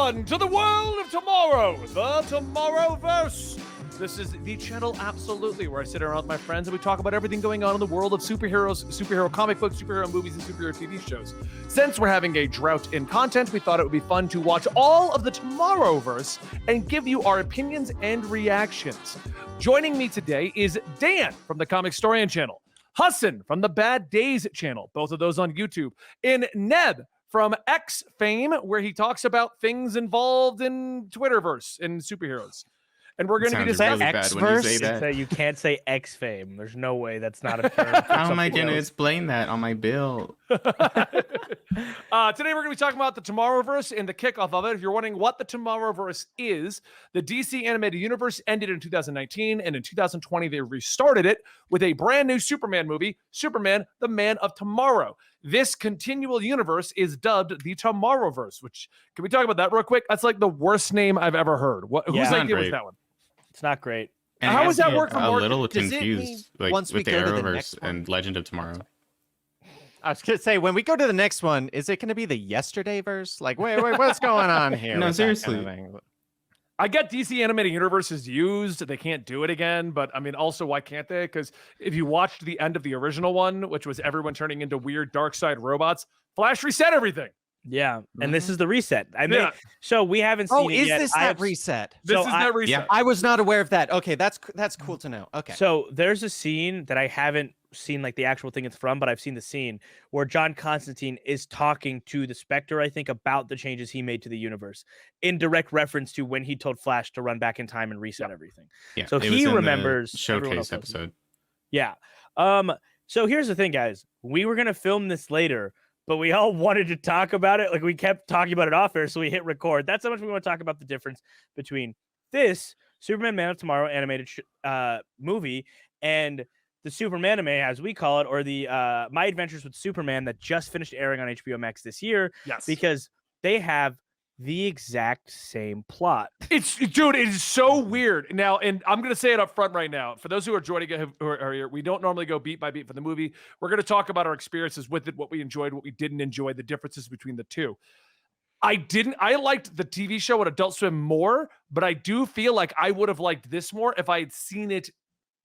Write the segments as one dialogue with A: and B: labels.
A: everyone, to the world of tomorrow, the TomorrowVerse. This is the channel, absolutely, where I sit around with my friends and we talk about everything going on in the world of superheroes, superhero comic books, superhero movies, and superhero TV shows. Since we're having a drought in content, we thought it would be fun to watch all of the TomorrowVerse and give you our opinions and reactions. Joining me today is Dan from the Comic Historian channel, Hassan from the Bad Days channel, both of those on YouTube, and Neb from X fame, where he talks about things involved in Twitterverse and superheroes. And we're going to be discussing
B: X-verse. You can't say X fame. There's no way that's not a term.
C: How am I going to explain that on my bill?
A: Today we're going to be talking about the TomorrowVerse and the kickoff of it. If you're wondering what the TomorrowVerse is, the DC animated universe ended in 2019, and in 2020 they restarted it with a brand new Superman movie, Superman, the Man of Tomorrow. This continual universe is dubbed the TomorrowVerse, which, can we talk about that real quick? That's like the worst name I've ever heard. Whose idea was that one?
B: It's not great.
C: And
A: how does that work for
C: a
A: Mark?
C: little confused with the Arrowverse and Legend of Tomorrow.
D: I was gonna say, when we go to the next one, is it gonna be the Yesterday verse? Like, wait, what's going on here?
C: No, seriously.
D: Kind of
A: I get DC animated universe is used. They can't do it again, but I mean, also, why can't they? Because if you watched the end of the original one, which was everyone turning into weird dark side robots, Flash reset everything.
B: Yeah, and this is the reset. I mean, so we haven't seen it yet.
D: Is this that reset?
A: This is that reset.
C: Yeah.
D: I was not aware of that. Okay, that's cool to know. Okay.
B: So there's a scene that I haven't seen like the actual thing it's from, but I've seen the scene where John Constantine is talking to the Spectre, I think, about the changes he made to the universe in direct reference to when he told Flash to run back in time and reset everything.
C: Yeah,
B: so he remembers
C: showcase episode.
B: Yeah. So here's the thing, guys. We were gonna film this later, but we all wanted to talk about it. Like, we kept talking about it off air, so we hit record. That's how much we want to talk about the difference between this Superman Man of Tomorrow animated movie and the Superman anime, as we call it, or the My Adventures with Superman that just finished airing on HBO Max this year.
A: Yes.
B: Because they have the exact same plot.
A: Dude, it is so weird. Now, and I'm going to say it up front right now. For those who are joining who are here, we don't normally go beat by beat for the movie. We're going to talk about our experiences with it, what we enjoyed, what we didn't enjoy, the differences between the two. I liked the TV show on Adult Swim more, but I do feel like I would have liked this more if I had seen it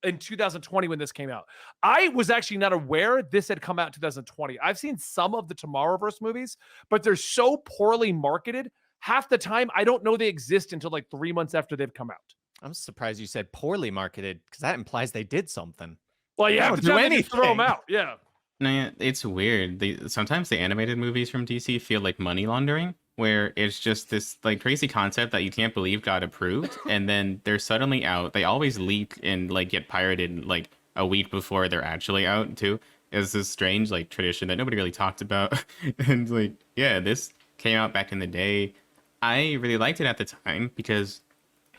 A: in 2020 when this came out. I was actually not aware this had come out in 2020. I've seen some of the TomorrowVerse movies, but they're so poorly marketed. Half the time, I don't know they exist until like 3 months after they've come out.
D: I'm surprised you said poorly marketed, because that implies they did something.
A: Well, yeah,
D: don't do anything.
A: throw them out. Yeah.
C: No, yeah, it's weird. Sometimes the animated movies from DC feel like money laundering, where it's just this like crazy concept that you can't believe got approved, and then they're suddenly out. They always leak and like get pirated like a week before they're actually out too. It's this strange like tradition that nobody really talked about. And like, yeah, this came out back in the day. I really liked it at the time because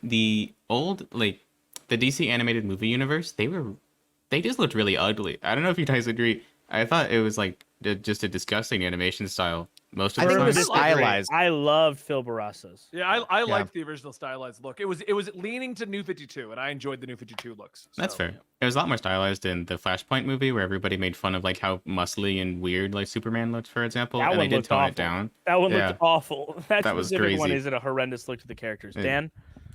C: the old like the DC animated movie universe, they just looked really ugly. I don't know if you guys agree. I thought it was like just a disgusting animation style most of the time.
D: I think it was stylized.
B: I loved Phil Barassa's.
A: Yeah, I liked the original stylized look. It was leaning to New 52, and I enjoyed the New 52 looks. So,
C: That's fair.
A: yeah.
C: It was a lot more stylized in the Flashpoint movie, where everybody made fun of like how muscly and weird like Superman looked, for example,
B: That
C: and
B: one
C: they did
B: looked
C: tone
B: awful.
C: it down.
B: That one
C: Yeah.
B: looked awful. That
C: was
B: specific one
C: crazy.
B: is a horrendous look to the characters.
C: Yeah.
B: Dan?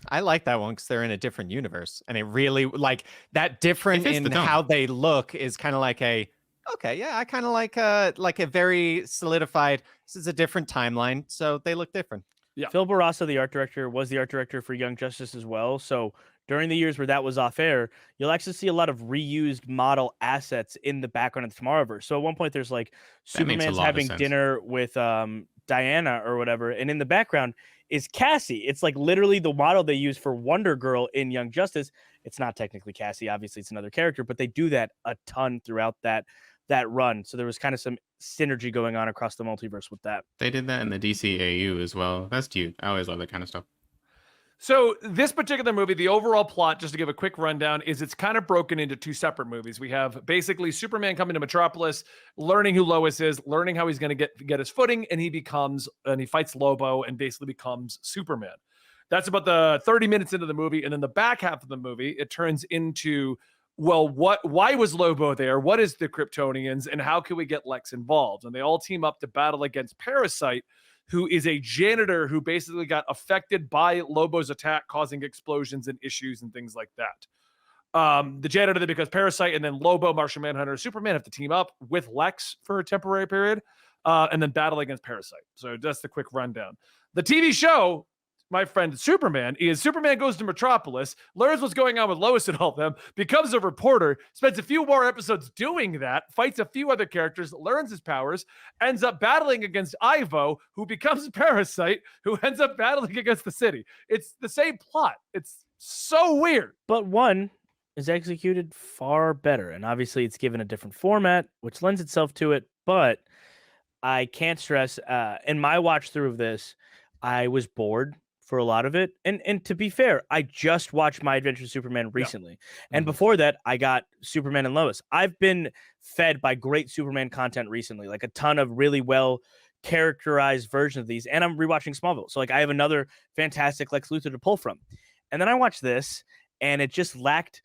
D: I like that one because they're in a different universe, and it really like that different
C: It fits
D: in
C: the tone.
D: how they look is kind of like a okay, yeah, I kind of like a very solidified. This is a different timeline, so they look different.
A: Yeah.
B: Phil Barassa, the art director, was the art director for Young Justice as well. So during the years where that was off air, you'll actually see a lot of reused model assets in the background of the Tomorrowverse. So at one point, there's like
C: That makes a
B: Superman's
C: lot of
B: having
C: sense.
B: dinner with Diana or whatever, and in the background is Cassie. It's like literally the model they use for Wonder Girl in Young Justice. It's not technically Cassie, obviously it's another character, but they do that a ton throughout that run. So there was kind of some synergy going on across the multiverse with that.
C: They did that in the DCAU as well. That's cute. I always love that kind of stuff.
A: So this particular movie, the overall plot, just to give a quick rundown, is it's kind of broken into two separate movies. We have basically Superman coming to Metropolis, learning who Lois is, learning how he's going to get his footing, and he fights Lobo and basically becomes Superman. That's about the 30 minutes into the movie, and then the back half of the movie, it turns into, well, why was Lobo there? What is the Kryptonians, and how can we get Lex involved? And they all team up to battle against Parasite, who is a janitor who basically got affected by Lobo's attack, causing explosions and issues and things like that. The janitor that becomes Parasite, and then Lobo, Martian Manhunter, Superman have to team up with Lex for a temporary period, and then battle against Parasite. So that's the quick rundown. The TV show, my friend Superman, is Superman goes to Metropolis, learns what's going on with Lois and all of them, becomes a reporter, spends a few more episodes doing that, fights a few other characters, learns his powers, ends up battling against Ivo, who becomes a Parasite, who ends up battling against the city. It's the same plot. It's so weird.
B: But one is executed far better, and obviously it's given a different format, which lends itself to it. But I can't stress, in my watch through of this, I was bored for a lot of it. And to be fair, I just watched My Adventures with Superman recently. And before that, I got Superman and Lois. I've been fed by great Superman content recently, like a ton of really well characterized versions of these. And I'm rewatching Smallville. So like I have another fantastic Lex Luthor to pull from. And then I watched this, and it just lacked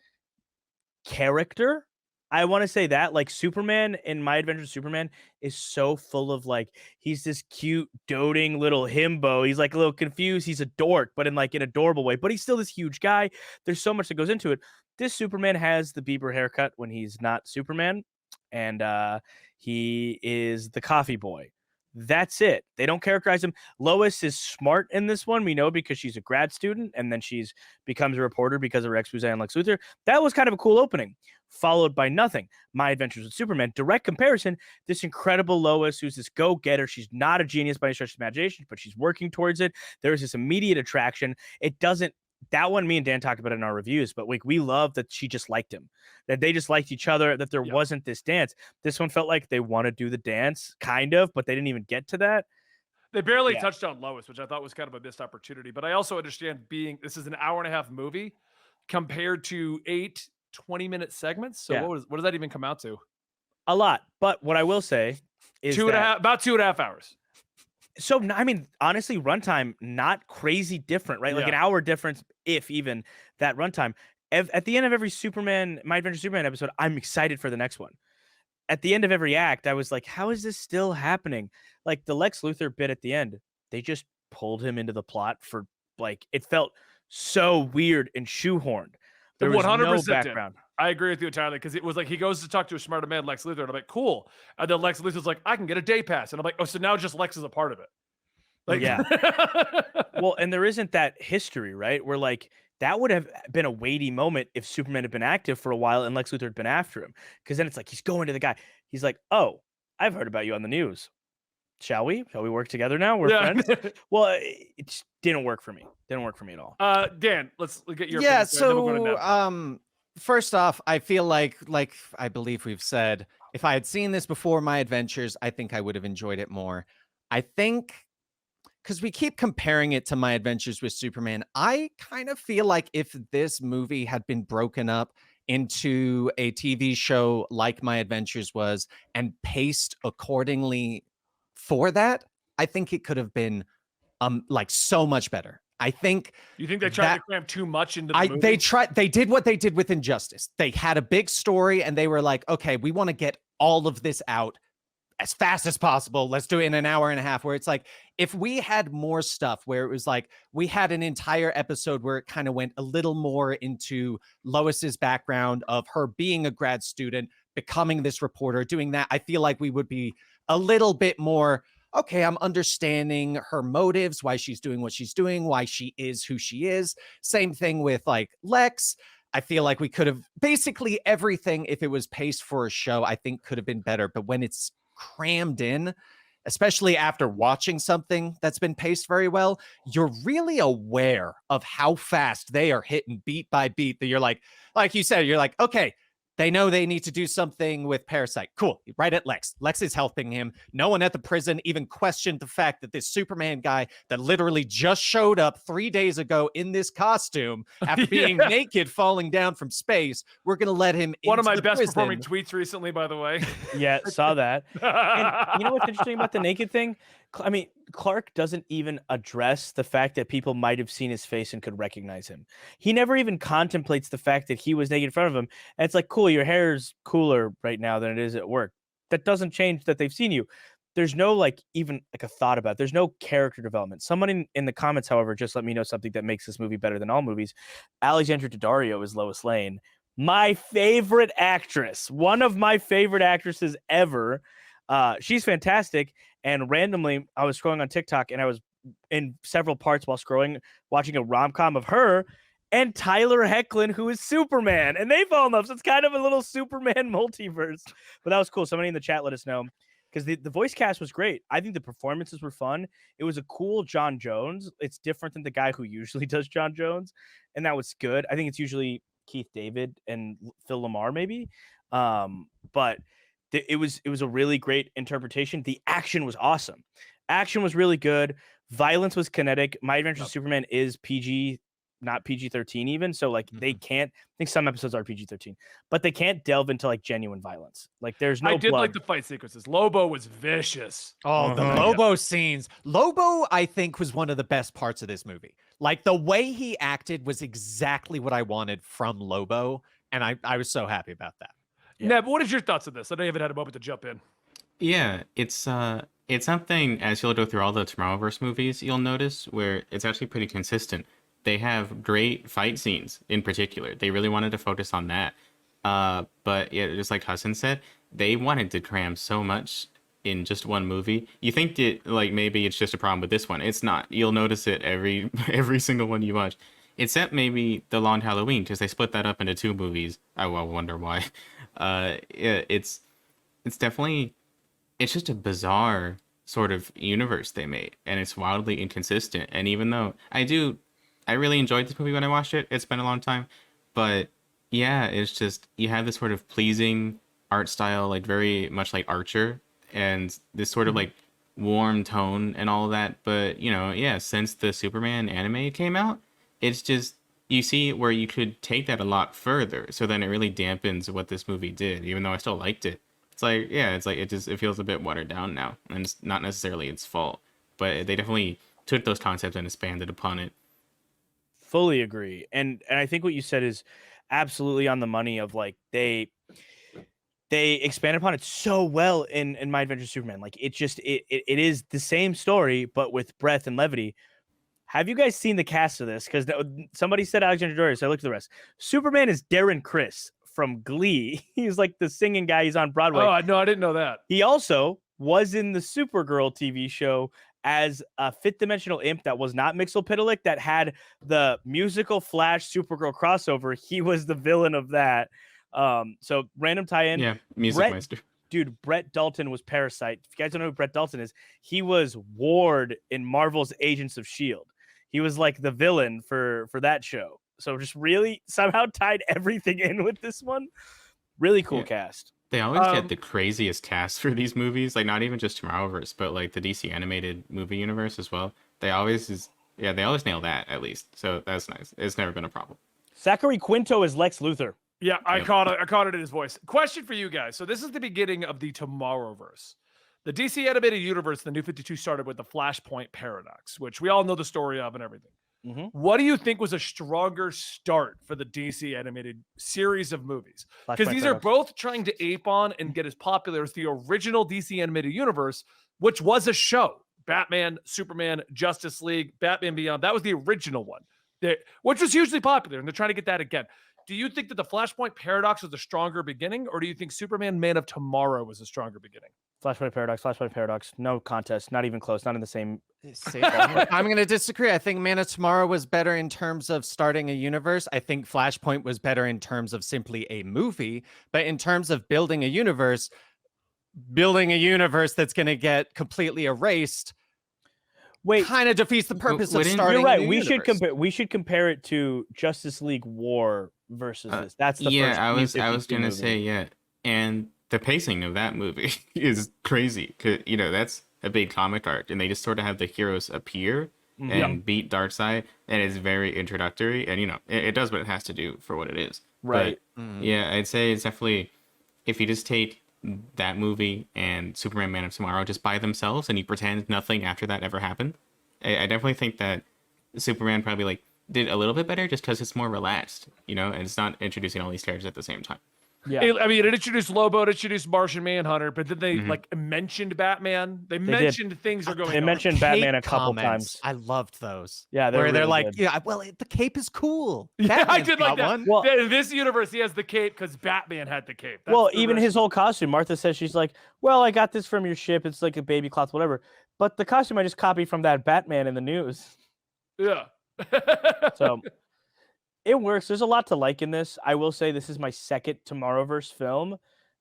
B: character. I want to say that, like, Superman in My Adventures with Superman is so full of, like, he's this cute, doting little himbo. He's like a little confused. He's a dork, but in like an adorable way. But he's still this huge guy. There's so much that goes into it. This Superman has the Bieber haircut when he's not Superman, and he is the coffee boy. That's it. They don't characterize him. Lois is smart in this one. We know because she's a grad student, and then she's becomes a reporter because of her expose on Lex Luthor. That was kind of a cool opening, followed by nothing. My Adventures with Superman. Direct comparison, this incredible Lois, who's this go-getter. She's not a genius by any stretch of imagination, but she's working towards it. There's this immediate attraction. It doesn't, that one, me and Dan talked about it in our reviews, but like we love that she just liked him, that they just liked each other, that there wasn't this dance. This one felt like they want to do the dance, kind of, but they didn't even get to that.
A: They barely touched on Lois, which I thought was kind of a missed opportunity. But I also understand this is an hour-and-a-half movie compared to 8 20-minute segments. So what does that even come out to?
B: A lot. But what I will say is
A: about 2.5 hours.
B: So, I mean, honestly, runtime, not crazy different, right? Like an hour difference, if even that runtime. At the end of every Superman, My Adventures with Superman episode, I'm excited for the next one. At the end of every act, I was like, how is this still happening? Like the Lex Luthor bit at the end, they just pulled him into the plot for, like, it felt so weird and shoehorned. There was 100% no background.
A: I agree with you entirely, because it was like he goes to talk to a smarter man, Lex Luthor, and I'm like, cool. And then Lex Luthor's like, I can get a day pass. And I'm like, oh, so now just Lex is a part of it. Like,
B: yeah. Well, and there isn't that history, right? Where like that would have been a weighty moment if Superman had been active for a while and Lex Luthor had been after him. Because then it's like he's going to the guy. He's like, oh, I've heard about you on the news. Shall we work together now? We're friends. Well, it just didn't work for me. Didn't work for me at all.
A: Dan, let's get your
D: opinion.
A: So
D: first off, I feel like I believe we've said, if I had seen this before My Adventures, I think I would have enjoyed it more. I think because we keep comparing it to My Adventures with Superman, I kind of feel like if this movie had been broken up into a TV show like My Adventures was and paced accordingly for that, I think it could have been like so much better. I think
A: you think they tried to cram too much into the movie?
D: They did what they did with Injustice. They had a big story and they were like, okay, we want to get all of this out as fast as possible. Let's do it in an hour and a half, where it's like, if we had more stuff where it was like, we had an entire episode where it kind of went a little more into Lois's background of her being a grad student, becoming this reporter, doing that, I feel like we would be a little bit more, okay, I'm understanding her motives, why she's doing what she's doing, why she is who she is. Same thing with like Lex. I feel like we could have basically everything, if it was paced for a show, I think could have been better. But when it's crammed in, especially after watching something that's been paced very well, you're really aware of how fast they are hitting beat by beat, that you're like you said, you're like, okay, they know they need to do something with Parasite. Cool. Right at Lex. Lex is helping him. No one at the prison even questioned the fact that this Superman guy that literally just showed up 3 days ago in this costume after being naked, falling down from space, we're going to let him
A: One of my
D: the
A: best
D: prison.
A: performing tweets recently, by the way.
B: Yeah, saw that. And you know what's interesting about the naked thing? I mean, Clark doesn't even address the fact that people might have seen his face and could recognize him. He never even contemplates the fact that he was naked in front of him. And it's like, cool, your hair's cooler right now than it is at work. That doesn't change that they've seen you. there's no like even like a thought about it. There's no character development. Someone in the comments, however, just let me know something that makes this movie better than all movies. Alexandra Daddario is Lois Lane, my favorite actress, one of my favorite actresses ever. She's fantastic. And randomly, I was scrolling on TikTok and I was in several parts while scrolling, watching a rom-com of her and Tyler Hoechlin, who is Superman, and they fall in love. So it's kind of a little Superman multiverse. But that was cool. Somebody in the chat let us know, because the voice cast was great. I think the performances were fun. It was a cool John Jones. It's different than the guy who usually does John Jones, and that was good. I think it's usually Keith David and Phil Lamar, maybe. But it was a really great interpretation. The action was awesome. Action was really good. Violence was kinetic. My Adventures of Superman is PG, not PG-13 even. So like they can't, I think some episodes are PG-13, but they can't delve into like genuine violence. Like there's no
A: I did
B: blood.
A: like the fight sequences. Lobo was vicious.
D: Oh, the Lobo scenes. Lobo, I think, was one of the best parts of this movie. Like the way he acted was exactly what I wanted from Lobo. And I was so happy about that.
A: Yeah. Neb, what is your thoughts on this? I know you haven't had a moment to jump in.
C: Yeah, it's something, as you'll go through all the Tomorrowverse movies, you'll notice where it's actually pretty consistent. They have great fight scenes in particular. They really wanted to focus on that. But yeah, just like Hassan said, they wanted to cram so much in just one movie. You think that like maybe it's just a problem with this one. It's not. You'll notice it every single one you watch. Except maybe The Long Halloween, because they split that up into 2 movies. I wonder why. It's definitely, it's just a bizarre sort of universe they made, and it's wildly inconsistent. And even though I really enjoyed this movie when I watched it, it's been a long time, but yeah, it's just, you have this sort of pleasing art style, like very much like Archer, and this sort of like warm tone and all of that. But you know, yeah, since the Superman anime came out, it's just, you see where you could take that a lot further. So then it really dampens what this movie did, even though I still liked it. It's like, yeah, it's like, it feels a bit watered down now, and it's not necessarily its fault, but they definitely took those concepts and expanded upon it.
B: Fully agree. And I think what you said is absolutely on the money of like, they expanded upon it so well in My Adventures of Superman. Like it is the same story, but with breadth and levity. Have you guys seen the cast of this? Because somebody said Alexander Daddario, so I looked at the rest. Superman is Darren Criss from Glee. He's like the singing guy. He's on Broadway.
A: Oh, no, I didn't know that.
B: He also was in the Supergirl TV show as a fifth-dimensional imp that was not Mxyzptlk, that had the musical Flash Supergirl crossover. He was the villain of that. So random tie-in.
C: Yeah, Music Meister.
B: Dude, Brett Dalton was Parasite. If you guys don't know who Brett Dalton is, he was Ward in Marvel's Agents of S.H.I.E.L.D. He was like the villain for that show. So just really somehow tied everything in with this one. Really cool cast.
C: They always get the craziest cast for these movies. Like not even just Tomorrowverse, but like the DC animated movie universe as well. They always nail that at least. So that's nice. It's never been a problem.
B: Zachary Quinto is Lex Luthor.
A: Yeah, I caught it in his voice. Question for you guys. So this is the beginning of the Tomorrowverse. The DC animated universe, the New 52 started with the Flashpoint paradox, which we all know the story of and everything. What do you think was a stronger start for the DC animated series of movies? Because these are both trying to ape on and get as popular as the original DC animated universe, which was a show. Batman, Superman, Justice League, Batman Beyond. That was the original one, which was hugely popular, and they're trying to get that again. Do you think that the Flashpoint paradox was a stronger beginning, or do you think Superman Man of Tomorrow was a stronger beginning?
B: Flashpoint paradox. No contest. Not even close. Not in the same.
D: I'm going to disagree. I think Man of Tomorrow was better in terms of starting a universe. I think Flashpoint was better in terms of simply a movie. But in terms of building a universe that's going to get completely erased, kind of defeats the purpose of starting.
B: You're right.
D: We
B: should compare it to Justice League War versus this. That's the first.
C: I was going to say and the pacing of that movie is crazy, because you know that's a big comic arc, and they just sort of have the heroes appear and beat Darkseid, and it's very introductory, and you know it does what it has to do for what it is.
B: Right.
C: But, yeah, I'd say it's definitely, if you just take that movie and Superman Man of Tomorrow just by themselves and you pretend nothing after that ever happened, I definitely think that Superman probably like did a little bit better just because it's more relaxed, you know, and it's not introducing all these characters at the same time.
B: Yeah.
A: It introduced Lobo, it introduced Martian Manhunter, but then they like mentioned Batman. They mentioned things are going
B: They
A: on.
B: mentioned Batman a couple
D: comments.
B: times.
D: I loved those.
B: Yeah,
D: where they're
B: really
D: like,
B: good.
D: yeah, well, the cape is cool.
A: Yeah, I
D: Batman's
A: did like
D: got
A: that.
D: one.
B: Well-
A: In this universe, he has the cape because Batman had the cape. That's
B: Well,
A: the
B: even his whole costume. Martha says she's like, well, I got this from your ship. It's like a baby cloth, whatever. But the costume I just copied from that Batman in the news.
A: Yeah.
B: So it works. There's a lot to like in this. I will say this is my second Tomorrowverse film,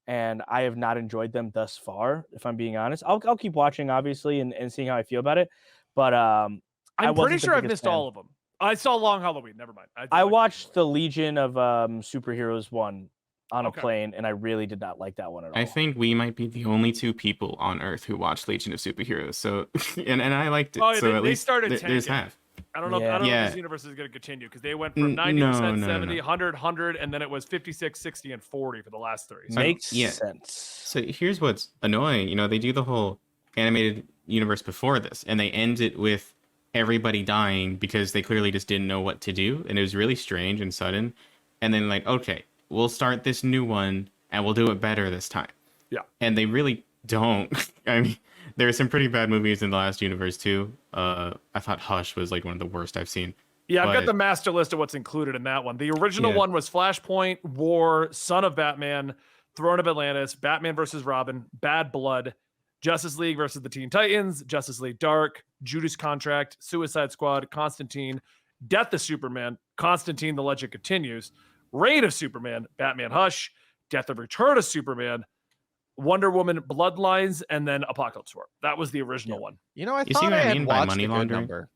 B: and I have not enjoyed them thus far, if I'm being honest. I'll keep watching, obviously, and seeing how I feel about it. But
A: I'm pretty
B: wasn't the
A: sure I've
B: biggest
A: missed
B: fan.
A: all of them. I saw Long Halloween. Never mind.
B: I
A: like
B: watched the Legion of Superheroes one on
A: Okay.
B: a plane, and I really did not like that one at all.
C: I think we might be the only two people on Earth who watched Legion of Superheroes. So, and I liked it.
A: Oh, yeah,
C: so
A: they
C: at least
A: started
C: there's
A: 10, yeah.
C: half.
A: I don't know.
B: Yeah.
A: I don't know
C: Yeah.
A: if this universe is going to continue because they went from
C: N-
A: 90%,
C: no,
A: 70,
C: no.
A: 100, 100, and then it was 56, 60, and 40 for the last three. So
B: Makes
C: yeah.
B: sense.
C: So here's what's annoying. You know, they do the whole animated universe before this, and they end it with everybody dying because they clearly just didn't know what to do, and it was really strange and sudden. And then like, okay, we'll start this new one, and we'll do it better this time.
A: Yeah.
C: And they really don't. I mean, there are some pretty bad movies in the last universe too. I thought Hush was like one of the worst I've seen.
A: yeah, I've got
C: But-
A: the master list of what's included in that one. The original
C: Yeah.
A: one was Flashpoint, War, Son of Batman, Throne of Atlantis, Batman versus Robin, Bad Blood, Justice League versus the Teen Titans, Justice League Dark, Judas Contract, Suicide Squad, Constantine, Death of Superman, Constantine: The Legend Continues, Reign of Superman, Batman Hush, Death of Return of Superman, Wonder Woman Bloodlines, and then Apocalypse War. That was the original one.
D: You know, I
C: You see
D: thought
C: what
D: I
C: I
D: had
C: mean by
D: watched
C: money
D: a good
C: laundering?
D: number.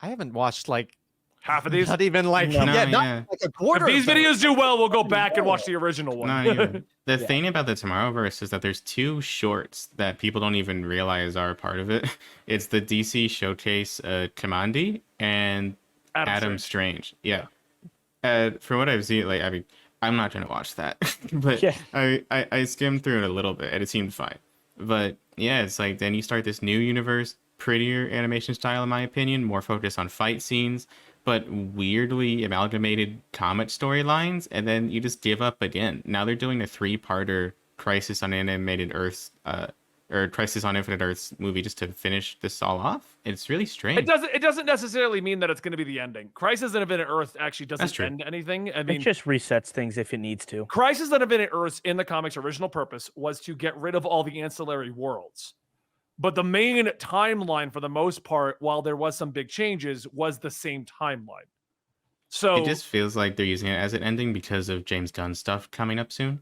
D: I haven't watched like
A: Half of these.
D: not even like
C: No,
D: not
C: yeah.
D: like a
A: If
D: quarter.
A: these
D: of them.
A: videos do well, we'll go back and watch the original one.
C: Not even. The
B: Yeah.
C: thing about the Tomorrowverse is that there's two shorts that people don't even realize are a part of it. It's the DC Showcase Kamandi and Adam Strange. Yeah. From what I've seen, like, I mean, I'm not gonna watch that, but
B: Yeah.
C: I skimmed through it a little bit and it seemed fine. But yeah, it's like then you start this new universe, prettier animation style in my opinion, more focused on fight scenes, but weirdly amalgamated comic storylines, and then you just give up again. Now they're doing a 3-parter Crisis on Animated Earths, or Crisis on Infinite Earths movie just to finish this all off. It's really strange.
A: It doesn't necessarily mean that it's going to be the ending. Crisis on Infinite Earth actually
C: That's
A: doesn't
C: true.
A: end anything. I
B: It
A: mean,
B: just resets things if it needs to.
A: Crisis on Infinite Earths in the comics' original purpose was to get rid of all the ancillary worlds. But the main timeline, for the most part, while there was some big changes, was the same timeline. So
C: It just feels like they're using it as an ending because of James Gunn stuff coming up soon.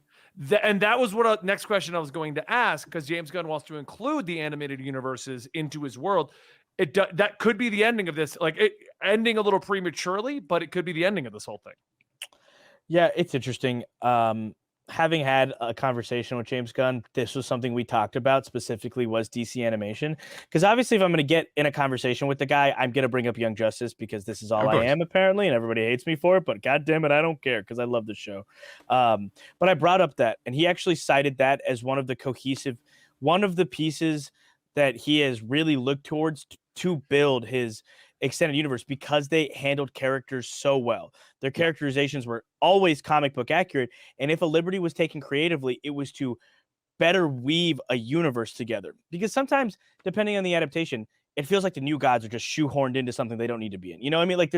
A: and that was what next question I was going to ask, because James Gunn wants to include the animated universes into his world. That could be the ending of this, like it ending a little prematurely, but it could be the ending of this whole thing.
B: Yeah, it's interesting. Having had a conversation with James Gunn, this was something we talked about specifically was DC animation. Because obviously, if I'm going to get in a conversation with the guy, I'm going to bring up Young Justice because this is all
C: Of
B: I
C: course.
B: am apparently, and everybody hates me for it. But God damn it, I don't care because I love the show. But I brought up that, and he actually cited that as one of the pieces that he has really looked towards to build his extended universe, because they handled characters so well. Their characterizations were always comic book accurate, and if a liberty was taken creatively, it was to better weave a universe together. Because sometimes, depending on the adaptation, it feels like the New Gods are just shoehorned into something they don't need to be in. You know what I mean? Like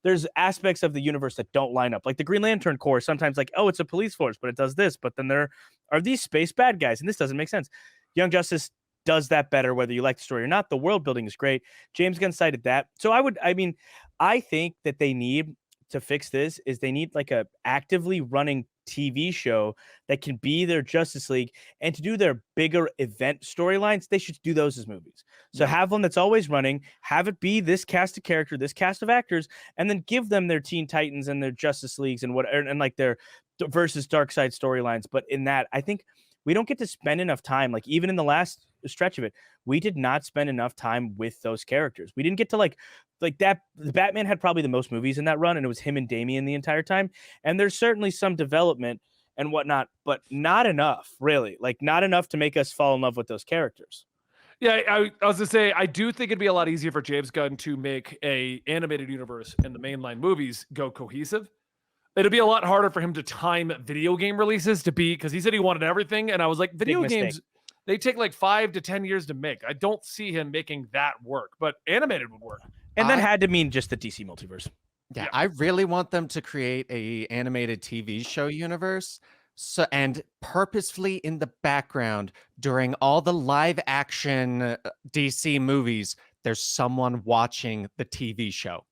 B: there's aspects of the universe that don't line up. Like the Green Lantern Corps, sometimes like, oh, it's a police force, but it does this. But then there are these space bad guys, and this doesn't make sense. Young Justice does that better, whether you like the story or not. The world building is great. James Gunn cited that. So I think that they need to fix this is they need like a actively running TV show that can be their Justice League, and to do their bigger event storylines, they should do those as movies. So have one that's always running, have it be this cast of character, this cast of actors, and then give them their Teen Titans and their Justice Leagues and whatever, and like their versus Darkseid storylines. But in that, I think we don't get to spend enough time, like even in the last stretch of it, we did not spend enough time with those characters. We didn't get to like that. The Batman had probably the most movies in that run, and it was him and Damian the entire time. And there's certainly some development and whatnot, but not enough, really. Like not enough to make us fall in love with those characters.
A: Yeah, I was gonna say, I do think it'd be a lot easier for James Gunn to make a animated universe and the mainline movies go cohesive. It'd be a lot harder for him to time video game releases to be, because he said he wanted everything, and I was like, video games, they take like 5 to 10 years to make. I don't see him making that work, but animated would work.
B: And that had to mean just the DC multiverse.
D: Yeah, I really want them to create a animated TV show universe. So, and purposefully in the background during all the live action DC movies, there's someone watching the TV show.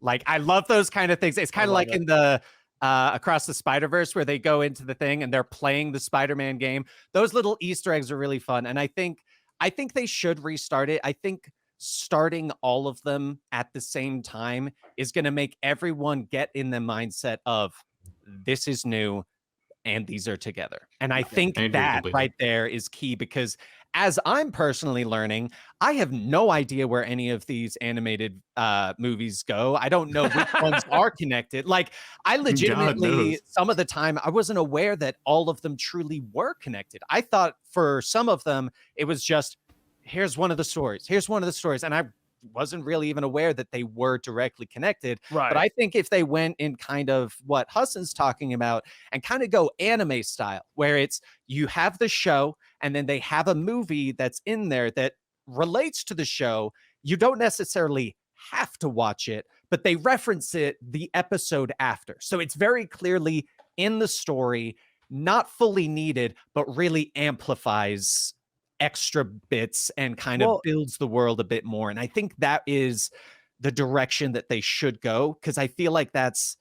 D: Like, I love those kind of things. It's kind of like in the Across the Spider-Verse, where they go into the thing and they're playing the Spider-Man game. Those little Easter eggs are really fun. And I think they should restart it. I think starting all of them at the same time is going to make everyone get in the mindset of this is new and these are together. And I think that right there is key, because as I'm personally learning, I have no idea where any of these animated movies go. I don't know which ones are connected. Like, I legitimately, some of the time, I wasn't aware that all of them truly were connected. I thought for some of them, it was just, here's one of the stories. Here's one of the stories. And I wasn't really even aware that they were directly connected.
A: Right.
D: But I think if they went in kind of what Hassan's talking about and kind of go anime style, where it's you have the show and then they have a movie that's in there that relates to the show, you don't necessarily have to watch it, but they reference it the episode after. So it's very clearly in the story, not fully needed, but really amplifies extra bits and kind of builds the world a bit more. And I think that is the direction that they should go, because I feel like that's,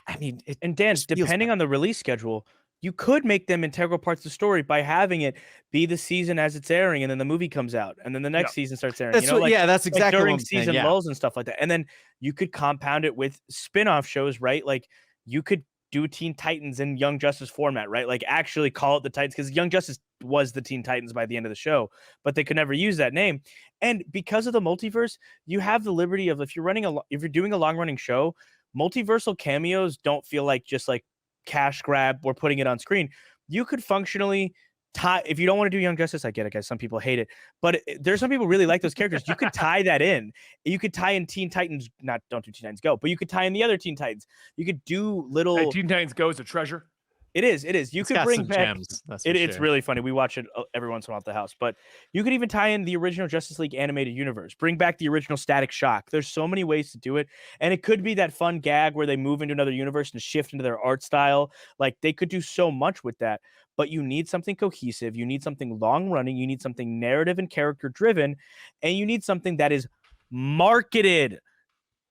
D: I mean,
B: and Dan, depending on the release schedule, you could make them integral parts of the story by having it be the season as it's airing, and then the movie comes out, and then the next season starts airing.
D: That's that's exactly
B: during season lulls and stuff like that. And then you could compound it with spin-off shows, right? Like, you could do Teen Titans in Young Justice format, right? Like, actually call it the Titans, because Young Justice was the Teen Titans by the end of the show, but they could never use that name. And because of the multiverse, you have the liberty of, if you're doing a long-running show, multiversal cameos don't feel like just like cash grab or putting it on screen. You could functionally tie, if you don't want to do Young Justice, I get it, guys. Some people hate it, but there's some people really like those characters. You could tie that in. You could tie in Teen Titans, don't do Teen Titans Go, but you could tie in the other Teen Titans. You could do little.
A: Hey, Teen Titans Go is a treasure.
B: It is. You could bring back
D: gems.
B: It's really funny. We watch it every once in a while at the house, but you could even tie in the original Justice League animated universe, bring back the original Static Shock. There's so many ways to do it. And it could be that fun gag where they move into another universe and shift into their art style. Like, they could do so much with that, but you need something cohesive. You need something long running. You need something narrative and character driven, and you need something that is marketed.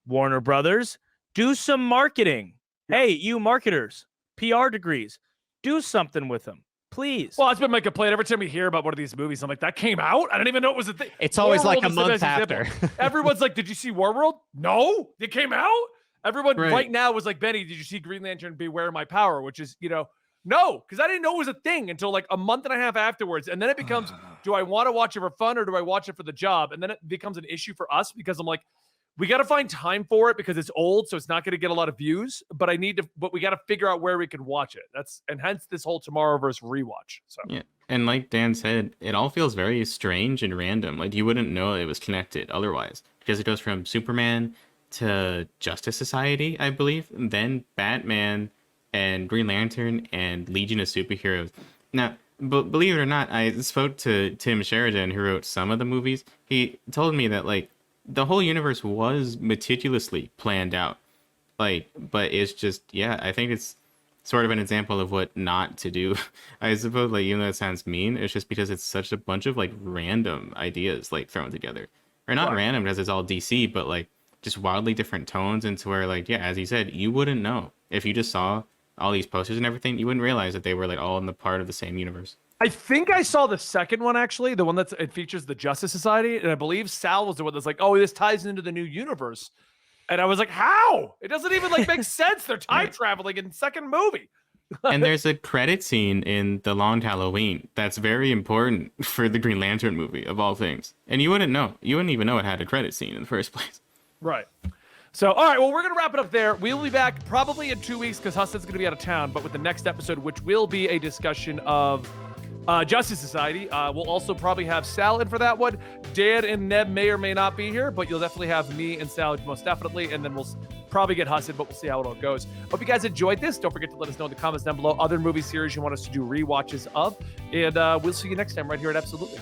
B: Warner Brothers, do some marketing. Hey, you marketers, PR degrees, do something with them, please.
A: Well, that's been my complaint every time we hear about one of these movies. I'm like, that came out? I didn't even know it was a thing.
D: It's always like a month after.
A: Everyone's like, did you see Warworld? No, it came out. Everyone right now was like, Benny, did you see Green Lantern Beware My Power? Which is, no, because I didn't know it was a thing until like a month and a half afterwards. And then it becomes, do I want to watch it for fun or do I watch it for the job? And then it becomes an issue for us, because I'm like, we got to find time for it, because it's old, so it's not going to get a lot of views. But we got to figure out where we can watch it. And hence this whole Tomorrowverse rewatch. So
C: yeah, and like Dan said, it all feels very strange and random. Like, you wouldn't know it was connected otherwise, because it goes from Superman to Justice Society, I believe, and then Batman and Green Lantern and Legion of Superheroes. Now, but believe it or not, I spoke to Tim Sheridan, who wrote some of the movies. He told me that, like, the whole universe was meticulously planned out. Like, but it's just, I think it's sort of an example of what not to do. I suppose, like, even though it sounds mean, it's just because it's such a bunch of, like, random ideas, like, thrown together. Or not random because it's all DC, but, like, just wildly different tones into where, like, as you said, you wouldn't know. If you just saw all these posters and everything, you wouldn't realize that they were, like, all in the part of the same universe.
A: I think I saw the second one, actually, the one it features the Justice Society, and I believe Sal was the one that's like, oh, this ties into the new universe. And I was like, how? It doesn't even like make sense. They're time traveling in the second movie.
C: And there's a credit scene in The Long Halloween that's very important for the Green Lantern movie, of all things. And you wouldn't know. You wouldn't even know it had a credit scene in the first place.
A: Right. So, all right, well, we're going to wrap it up there. We'll be back probably in 2 weeks, because Hassan's going to be out of town, but with the next episode, which will be a discussion of Justice Society. We'll also probably have Sal in for that one. Dan and Neb may or may not be here, but you'll definitely have me and Sal most definitely, and then we'll probably get Hussid, but we'll see how it all goes. Hope you guys enjoyed this. Don't forget to let us know in the comments down below other movie series you want us to do rewatches of, and we'll see you next time right here at Absolutely.